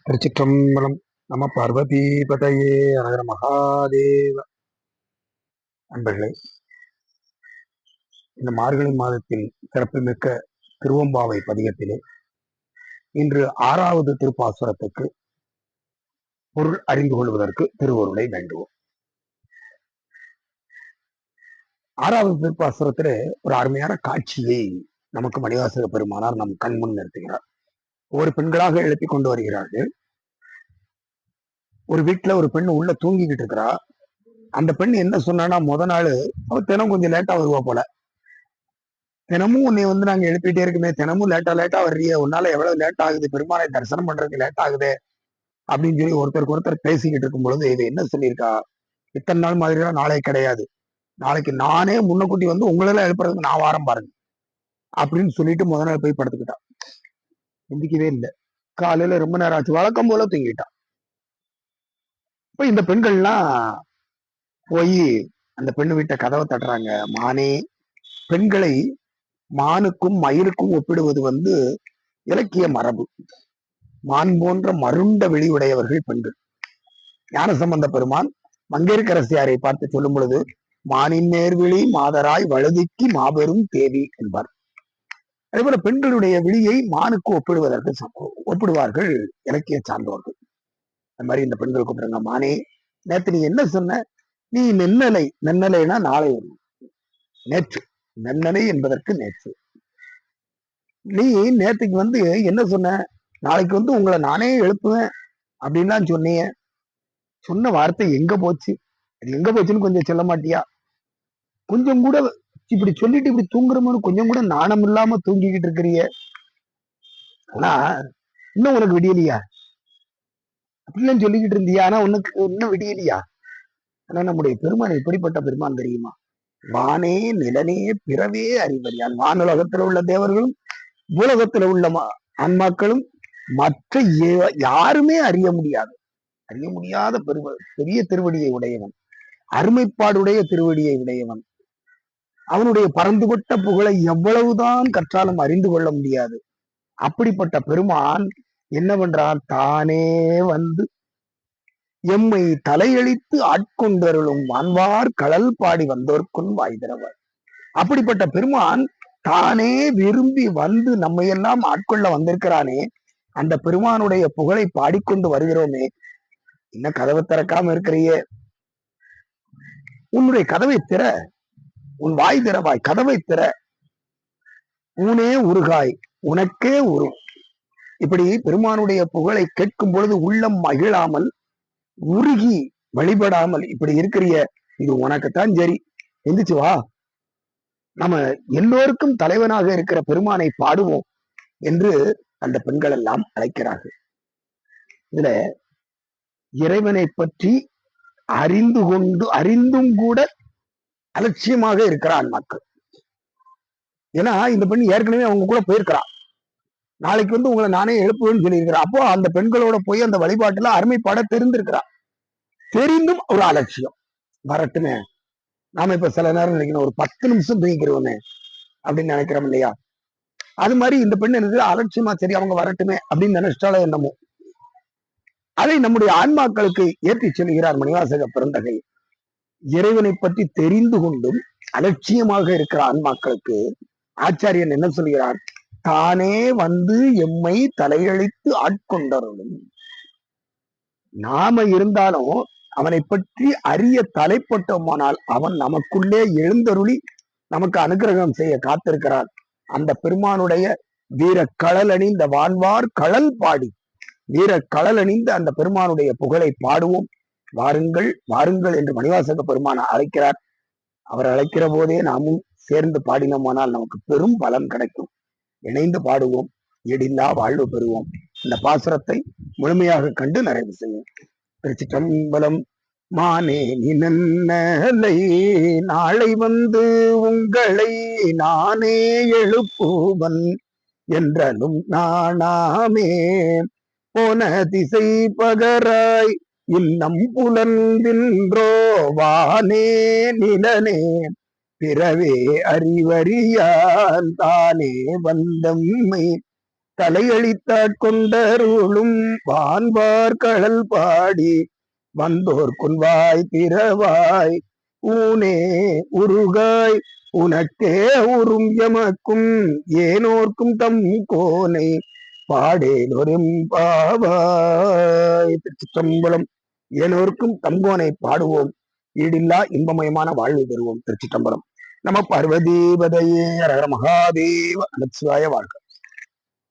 திருச்சிற்றம்பலம். நம பார்வதிபதையே அழகர மகாதேவ. அன்பர்களே, இந்த மார்கழி மாதத்தில் சிறப்புமிக்க திருவம்பாவை பதிகத்திலே இன்று 6வது திருப்பாசுரத்துக்கு பொருள் அறிந்து கொள்வதற்கு திருவருளை வேண்டுவோம். 6வது திருப்பாசுரத்திலே ஒரு அருமையான காட்சியை நமக்கு மணிவாசக பெருமானார் நம் கண்முன் நிறுத்துகிறார். ஒரு பெண்களாக எழுப்பி கொண்டு வருகிறார்கள். ஒரு வீட்டுல ஒரு பெண் உள்ள தூங்கிக்கிட்டு இருக்கிறா. அந்த பெண் என்ன சொன்னா, முத நாள் அவ தினம் கொஞ்சம் லேட்டா வருவா போல. தினமும் உன்னை நாங்க எழுப்பிட்டே இருக்குமே, தினமும் லேட்டா வர்றிய, உன்னால எவ்வளவு லேட் ஆகுது, பெருமானை தரிசனம் பண்றதுக்கு லேட் ஆகுது அப்படின்னு சொல்லி ஒருத்தருக்கு ஒருத்தர் பேசிக்கிட்டு இருக்கும் பொழுது இது என்ன சொல்லியிருக்கா, இத்தனை நாள் மாதிரிலாம் நாளே கிடையாது, நாளைக்கு நானே முன்னக்கூட்டி உங்களெல்லாம் எழுப்புறதுக்கு நான் வாரம் பாருங்க அப்படின்னு சொல்லிட்டு முத நாள் போய் படுத்துக்கிட்டான். எந்திக்கவே இல்லை. காலையில ரொம்ப நேரம் ஆச்சு, வழக்கம் போல தூங்கிட்டான். இப்ப இந்த பெண்கள்லாம் போய் அந்த பெண்ணு வீட்டை கதவை தட்டுறாங்க. மானே, பெண்களை மானுக்கும் மயிருக்கும் ஒப்பிடுவது இலக்கிய மரபு. மான் போன்ற மருண்ட வெளியுடையவர்கள் பெண்கள். ஞானசம்பந்த பெருமான் மங்கையர்க்கரசியாரை பார்த்து சொல்லும் பொழுது, மானின் நேர்விழி மாதராய் வழுதிக்கு மாபெரும் தேவி என்பார். அதே போல பெண்களுடைய விழியை மானுக்கு ஒப்பிடுவார்கள் இலக்கிய சார்ந்தவர்கள். அந்த மாதிரி இந்த பெண்கள் கூப்பிடுறாங்க. மானே, நேத்து நீ என்ன சொன்ன? நீ நென்னலைனா நாளை வரும். நேற்று நன்னலை என்பதற்கு நேற்று. நீ நேற்றுக்கு என்ன சொன்ன? நாளைக்கு உங்களை நானே எழுப்புவேன் அப்படின்லாம் சொன்னீங்க. சொன்ன வார்த்தை எங்க போச்சு? அது எங்க போச்சுன்னு கொஞ்சம் சொல்ல மாட்டியா? கொஞ்சம் கூட இப்படி சொல்லிட்டு இப்படி தூங்குறோம்னு கொஞ்சம் கூட நாணம் இல்லாம தூங்கிக்கிட்டு இருக்கிறிய. ஆனா இன்னும் உனக்கு விடியலையா? அப்படிலாம் சொல்லிக்கிட்டு இருந்தியா, ஆனா உனக்கு இன்னும் விடியலையா? ஆனா நம்முடைய பெருமான் எப்படிப்பட்ட பெருமான் தெரியுமா? வானே நிலனே பிறவே அறிவறியான். வானுலகத்துல உள்ள தேவர்களும் பூலகத்துல உள்ள ஆன்மாக்களும் மற்ற யாருமே அறிய முடியாது. அறிய முடியாத பெரிய திருவடியை உடையவன், அருமைப்பாடுடைய திருவடியை உடையவன். அவனுடைய பரந்துபட்ட புகழை எவ்வளவுதான் கற்றாலும் அறிந்து கொள்ள முடியாது. அப்படிப்பட்ட பெருமான் என்ன பண்றான்? தானே எம்மை தலையளித்து ஆட்கொண்டருளும் வான்வார் களல் பாடி வந்தோர்க்குன் வாய்திரவர். அப்படிப்பட்ட பெருமான் தானே விரும்பி நம்மையெல்லாம் ஆட்கொள்ள வந்திருக்கிறானே. அந்த பெருமானுடைய புகழை பாடிக்கொண்டு வருகிறோமே. இன்னும் கதவை திறக்காம இருக்கிறியே, உன்னுடைய கதவை திற, உன் வாய் திறவாய், கதவை திற. ஊனே உருகாய், உனக்கே உரு. இப்படி பெருமானுடைய புகழை கேட்கும் பொழுது உள்ளம் மகிழாமல் உருகி வழிபடாமல் இப்படி இருக்கிறிய, இது உனக்குத்தான் சரி, எந்திரிச்சு வா, நம்ம எல்லோருக்கும் தலைவனாக இருக்கிற பெருமானை பாடுவோம் என்று அந்த பெண்கள் எல்லாம் அழைக்கிறார்கள். இதுல இறைவனை பற்றி அறிந்தும் கூட அலட்சியமாக இருக்கிற ஆன்மாக்கள். ஏன்னா இந்த பெண் ஏற்கனவே அவங்க கூட போயிருக்கிறான். நாளைக்கு உங்களை நானே எழுப்புவேன்னு சொல்லியிருக்கிறேன். அப்போ அந்த பெண்களோட போய் அந்த வழிபாட்டுல அருமைப்பாட தெரிந்திருக்கிறான். தெரிந்தும் ஒரு அலட்சியம். வரட்டுமே, நாம இப்ப சில நேரம் நினைக்கணும், ஒரு 10 நிமிஷம் தூங்கிக்கிறோமே அப்படின்னு நினைக்கிறோம் இல்லையா? அது மாதிரி இந்த பெண் என்னது, அலட்சியமா சரி அவங்க வரட்டுமே அப்படின்னு நினைச்சிட்டாலே என்னமோ. அதை நம்முடைய ஆன்மாக்களுக்கு ஏற்றி சொல்கிறார் மணிவாசக பெருந்தகை. இறைவனை பற்றி தெரிந்து கொண்டும் அலட்சியமாக இருக்கிற ஆன்மாக்களுக்கு ஆச்சாரியன் என்ன சொல்கிறார்? தானே எம்மை தலையளித்து ஆட்கொண்டருளும். நாம இருந்தாலும் அவனை பற்றி அறிய தலைப்பட்டோமானால் அவன் நமக்குள்ளே எழுந்தருளி நமக்கு அனுகிரகம் செய்ய காத்திருக்கிறான். அந்த பெருமானுடைய வீர களல் அணிந்த வான்வார் களல் பாடி, வீர களல் அணிந்த அந்த பெருமானுடைய புகழை பாடுவோம். வாருங்கள் வாருங்கள் என்று மணிவாசக பெருமான அழைக்கிறார். அவர் அழைக்கிற போதே நாமும் சேர்ந்து பாடினோமானால் நமக்கு பெரும் பலன் கிடைக்கும். இணைந்து பாடுவோம், எடில்லா வாழ்வு பெறுவோம். இந்த பாசுரத்தை முழுமையாக கண்டு நிறைவு செய்வோம். திருச்சிற்றம்பலம். மானே நின்னலை நாளை உங்களை நானே எழுப்புவன் என்றலும் நாணாமே. போன திசை பகராய் இன்னம் புலந்தின்றோ வானே நிலனே பிறவே அறிவறியான் தானே வந்தம்மை தலையளித்தாற் கொண்டருளும் வான்பார் கடல் பாடி வந்தோர் குன்வாய் திறவாய் ஊனே உருகாய் உனக்கே உறும் எமக்கும் ஏனோர்க்கும் தம் கோனை பாடேலொரும் பாவாய். திருச்சிற்றம்பலம். ஏனோர்க்கும் தங்கோனை பாடுவோம், ஈடில்லா இன்பமயமான வாழ்வு பெறுவோம். திருச்சிற்றம்பலம். நம பார்வதீபதையே. ஹர ஹர மகாதேவ. நமச்சிவாய வாழ்க.